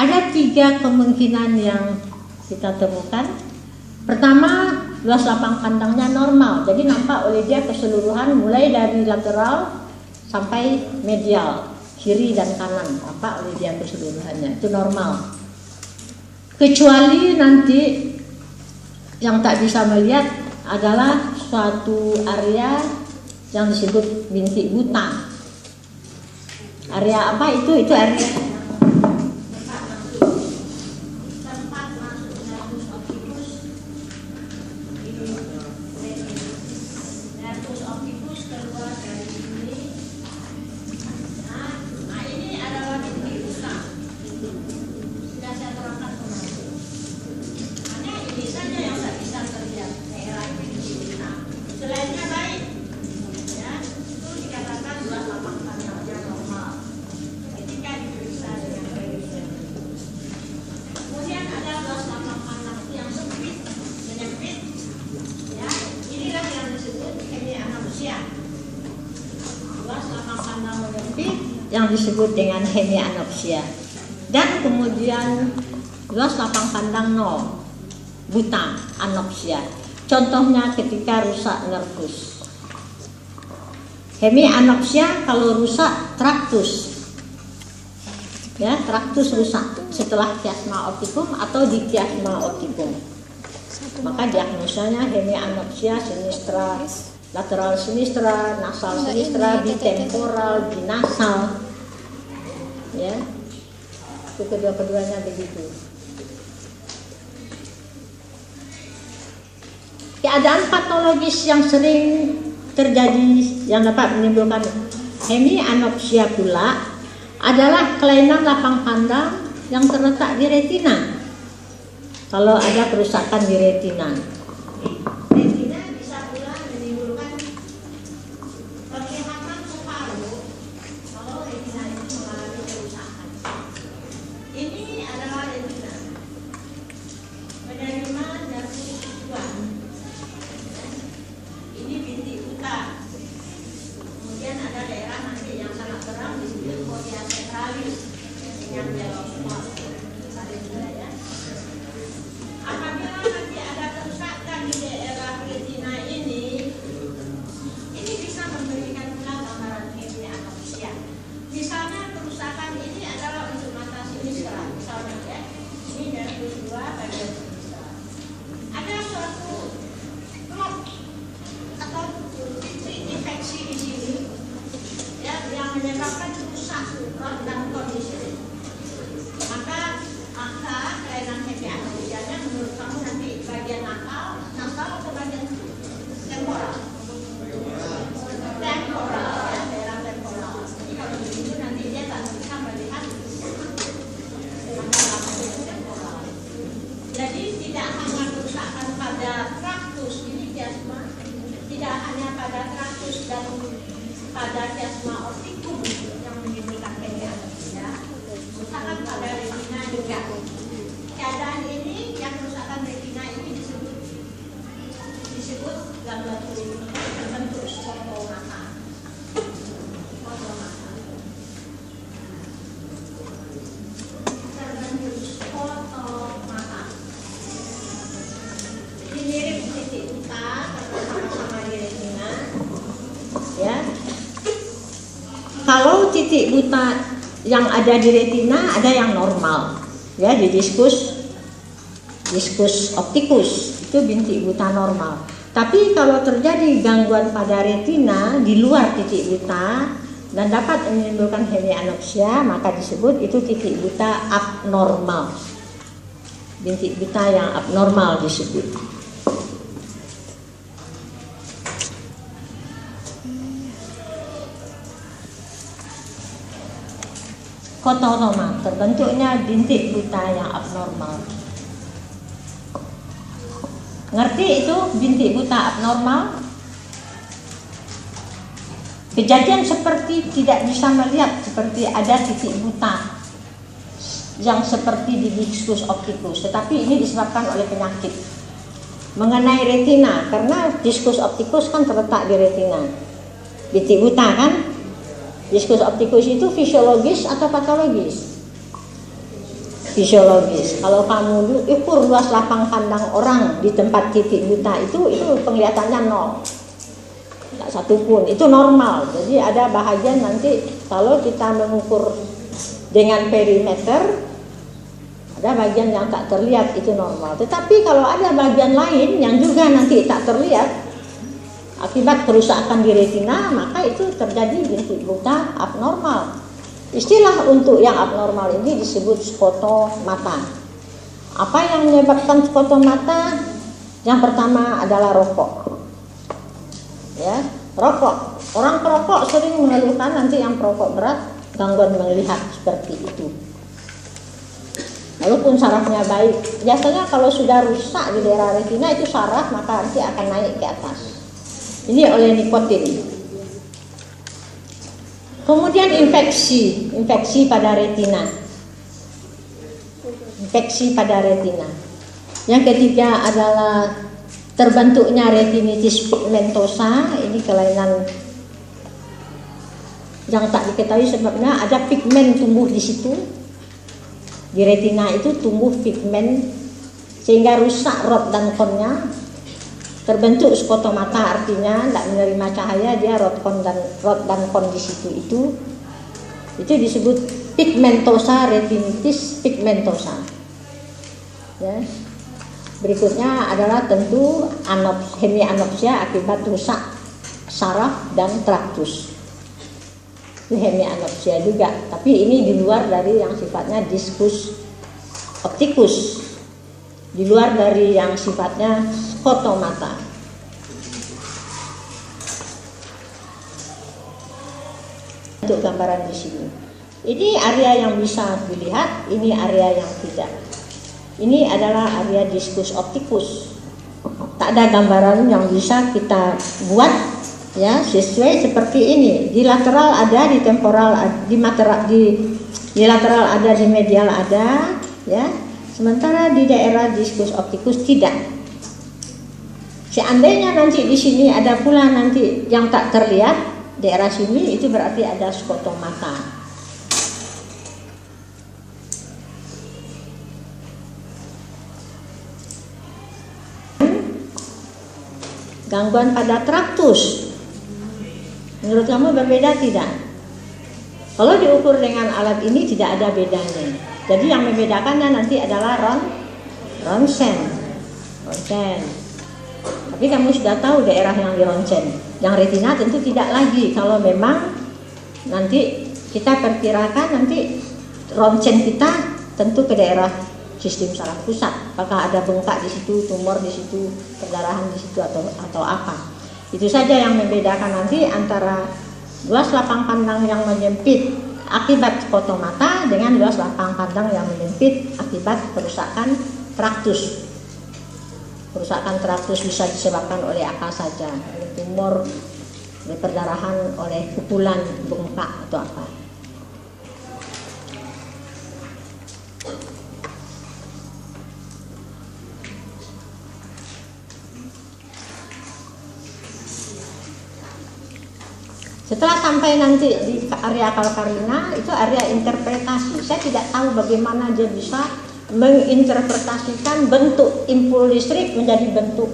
Ada 3 kemungkinan yang kita temukan. Pertama, luas lapang pandangnya normal, jadi nampak oleh dia keseluruhan mulai dari lateral sampai medial, kiri dan kanan, nampak oleh dia keseluruhannya, itu normal. Kecuali nanti yang tak bisa melihat adalah suatu area yang disebut bintik buta. Area apa itu? Itu area yang disebut dengan hemianopsia, dan kemudian luas lapang pandang nol, buta, anopsia. Contohnya ketika rusak nervus. Hemianopsia kalau rusak traktus, ya, traktus rusak setelah chiasma optikum atau di chiasma optikum, maka diagnosanya hemianopsia sinistra, lateral sinistra, nasal sinistra, bitemporal, binasal, ya, itu kedua-keduanya begitu. Keadaan patologis yang sering terjadi yang dapat menimbulkan hemianopsia pula adalah kelainan lapang pandang yang terletak di retina. Kalau ada kerusakan di retina, bisa pula menimbulkan penglihatan separuh kalau retina itu mengalami kerusakan. Ini adalah retina menerima dari tujuan. Ini bintik buta. Kemudian ada daerah nanti yang sangat terang disebut cornea centralis dengan yellow. Apabila nanti ada kerusakan di daerah retina ini bisa memberikan pula gambaran hemianopsia. Misalnya kerusakan ini adalah untuk mata sinistra, misalnya ya, ini nervus 2 bagian sinistra. Ada suatu klop atau titik infeksi di sini, ya, yang menyebabkan rusak rod dan kondisi. Maka kelainan hemianopsianya menurut kamu nanti bagian nasal atau bagian temporal? Temporal, ya, daerah temporal. Jadi kalau begitu nanti dia tak bisa melihat temporal. Jadi tidak hanya kerusakan pada traktus ini chiasma, tidak hanya pada traktus dan pada chiasma optikum yang menimbulkan hemianopsia, kerusakan pada retina juga. Keadaan ini, yang kerusakan retina ini disebut gangguan kulit terbentuk fotomata. Terbentuk fotomata. Ini mirip titik buta karena sama-sama di retina, ya. Kalau titik buta yang ada di retina ada yang normal, ya, di diskus optikus itu bintik buta normal. Tapi kalau terjadi gangguan pada retina di luar titik buta dan dapat menimbulkan hemianopsia, maka disebut itu titik buta abnormal. Bintik buta yang abnormal disebut. Kotonoma, terbentuknya bintik buta yang abnormal. Ngerti itu bintik buta abnormal? Kejadian seperti tidak bisa melihat, seperti ada titik buta yang seperti di diskus optikus, tetapi ini disebabkan oleh penyakit mengenai retina, karena diskus optikus kan terletak di retina. Bintik buta kan? Diskus optikus itu fisiologis atau patologis? fisiologis. Kalau kamu ukur luas lapang pandang orang di tempat titik buta itu penglihatannya 0, tidak satu pun, itu normal. Jadi ada bahagian nanti kalau kita mengukur dengan perimeter, ada bagian yang tak terlihat, itu normal. Tetapi kalau ada bagian lain yang juga nanti tak terlihat akibat kerusakan di retina, maka itu terjadi bintik buta abnormal. Istilah untuk yang abnormal ini disebut skotomata. Apa yang menyebabkan skotomata? Yang pertama adalah rokok. Ya, rokok. Orang perokok sering mengeluhkan, nanti yang perokok berat gangguan melihat seperti itu. Walaupun sarafnya baik, biasanya kalau sudah rusak di daerah retina itu saraf, maka nanti akan naik ke atas. Ini oleh nikotin. Kemudian infeksi pada retina. Infeksi pada retina. Yang ketiga adalah terbentuknya retinitis pigmentosa. Ini kelainan yang tak diketahui sebabnya. Ada pigmen tumbuh di situ. Di retina itu tumbuh pigmen sehingga rusak rod dan konnya. Terbentuk skotomata, artinya tidak menerima cahaya, dia rod dan kon di situ itu disebut pigmentosa, retinitis pigmentosa. Ya. Berikutnya adalah tentu hemianopsia akibat rusak saraf dan traktus. Itu hemianopsia juga, tapi ini di luar dari yang sifatnya diskus optikus, di luar dari yang sifatnya skotomata. Untuk gambaran di sini, ini area yang bisa dilihat, ini area yang tidak. Ini adalah area diskus optikus. Tak ada gambaran yang bisa kita buat ya sesuai seperti ini. Di lateral ada, di temporal, di lateral ada, di medial ada, ya. Sementara di daerah diskus optikus tidak. Seandainya nanti di sini ada pula nanti yang tak terlihat, daerah sini itu berarti ada skotomata. Gangguan pada traktus. Menurut kamu berbeda tidak? Kalau diukur dengan alat ini tidak ada bedanya. Jadi yang membedakannya nanti adalah ronsen. Tapi kamu sudah tahu daerah yang di ronsen. Yang retina tentu tidak lagi. Kalau memang nanti kita perkirakan nanti ronsen kita tentu ke daerah sistem saraf pusat. Apakah ada bengkak di situ, tumor di situ, perdarahan di situ atau apa? Itu saja yang membedakan nanti antara luas lapang pandang yang menyempit akibat skotomata dengan luas lapang pandang yang menyempit akibat kerusakan traktus. Kerusakan traktus bisa disebabkan oleh apa saja, oleh tumor, oleh perdarahan, oleh pukulan, bengkak atau apa. Setelah sampai nanti di area kalkarina, itu area interpretasi. Saya tidak tahu bagaimana dia bisa menginterpretasikan bentuk impul listrik menjadi bentuk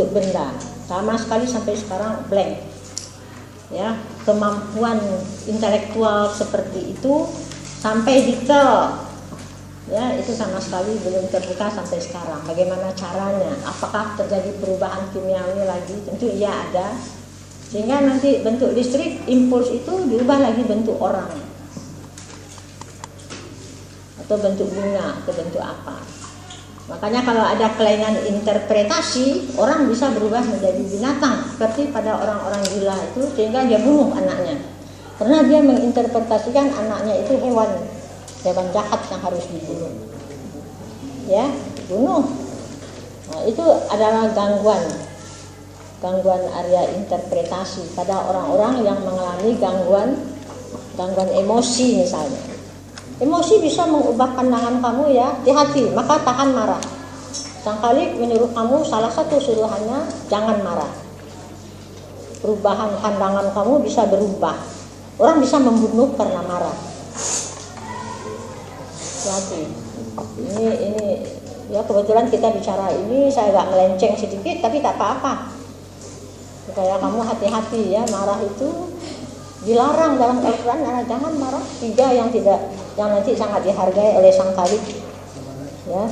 benda. Sama sekali sampai sekarang blank. Ya, kemampuan intelektual seperti itu sampai detail. Ya, itu sama sekali belum terbuka sampai sekarang. Bagaimana caranya? Apakah terjadi perubahan kimiawi lagi? Tentu iya ada. Sehingga nanti bentuk listrik, impuls itu diubah lagi bentuk orang atau bentuk bunga atau bentuk apa. Makanya kalau ada kelainan interpretasi, orang bisa berubah menjadi binatang seperti pada orang-orang gila itu, sehingga dia bunuh anaknya karena dia menginterpretasikan anaknya itu hewan jahat yang harus dibunuh, ya, bunuh. Nah, itu adalah gangguan area interpretasi pada orang-orang yang mengalami gangguan emosi misalnya. Emosi bisa mengubah pandangan kamu ya di hati, maka tahan marah. Sang Khalik menyuruh kamu, salah satu suruhannya jangan marah. Perubahan pandangan kamu bisa berubah. Orang bisa membunuh karena marah. Hati. Ini ya kebetulan kita bicara ini saya agak melenceng sedikit tapi tak apa-apa. Supaya kamu hati-hati ya, marah itu dilarang dalam Al-Quran. Jangan marah. 3 yang nanti sangat dihargai oleh sang Khalid ya.